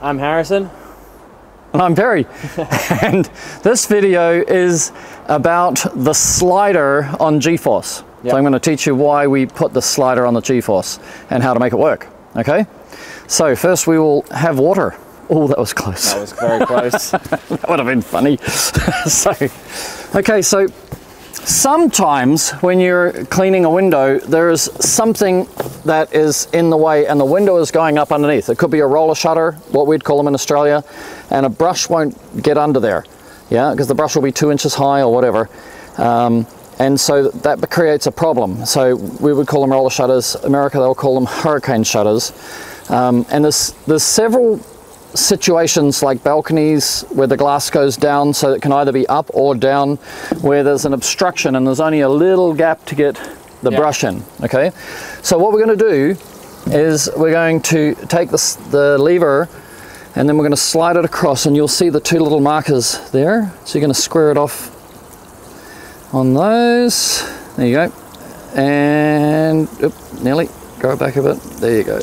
I'm Harrison. And I'm Perry. And this video is about the slider on G-Force. Yep. So I'm going to teach you why we put the slider on the G-Force and how to make it work. Okay? So first we will have water. Oh, that was close. That was very close. That would have been funny. Okay, so sometimes when you're cleaning a window, there is something that is in the way and the window is going up underneath. It could be a roller shutter, what we'd call them in Australia, and a brush won't get under there, yeah, because the brush will be 2 inches high or whatever. And so that creates a problem. So we would call them roller shutters. America, they'll call them hurricane shutters. And there's several situations like balconies where the glass goes down, so it can either be up or down, where there's an obstruction and there's only a little gap to get the brush in. Okay, so what we're going to do is we're going to take the lever and then we're going to slide it across, and you'll see the two little markers there. So you're going to square it off on those. There you go, and nearly go back a bit. There you go.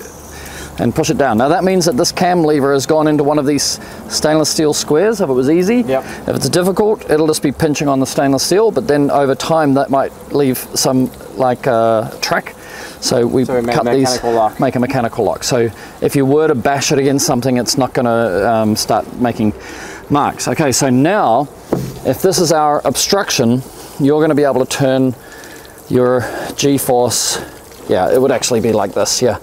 And push it down. Now that means that this cam lever has gone into one of these stainless steel squares if it was easy. Yep. If it's difficult, it'll just be pinching on the stainless steel, but then over time that might leave some like track. So we cut these, make a mechanical lock. So if you were to bash it against something, it's not going to start making marks. Okay, so now if this is our obstruction, you're going to be able to turn your G-Force. Yeah, it would actually be like this, yeah.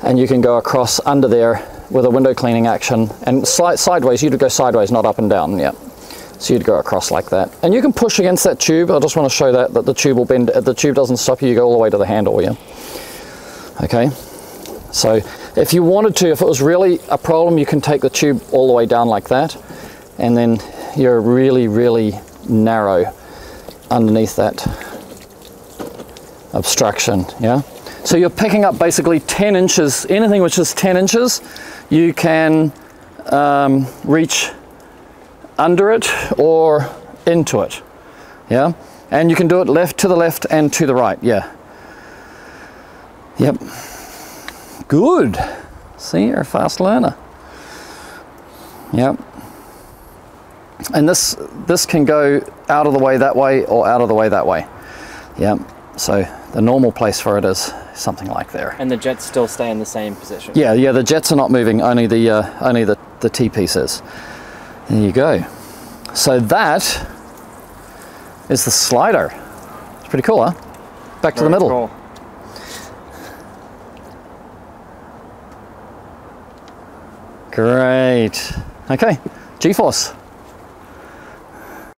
And you can go across under there with a window cleaning action, and sideways. You'd go sideways, not up and down. Yeah, so you'd go across like that, and you can push against that tube. I just want to show that the tube will bend. The tube doesn't stop you. You go all the way to the handle. Yeah. Okay. So if you wanted to, if it was really a problem, you can take the tube all the way down like that, and then you're really, really narrow underneath that obstruction. Yeah. So you're picking up basically 10 inches, anything which is 10 inches, you can reach under it or into it, yeah? And you can do it to the left and to the right, yeah. Yep. Good. See, you're a fast learner. Yep. And this can go out of the way that way or out of the way that way. Yep. So the normal place for it is something like there. And the jets still stay in the same position? Yeah, the jets are not moving, only the T-piece is. There you go. So that is the slider. It's pretty cool, huh? Back to the middle. Cool. Great. Okay, G-Force.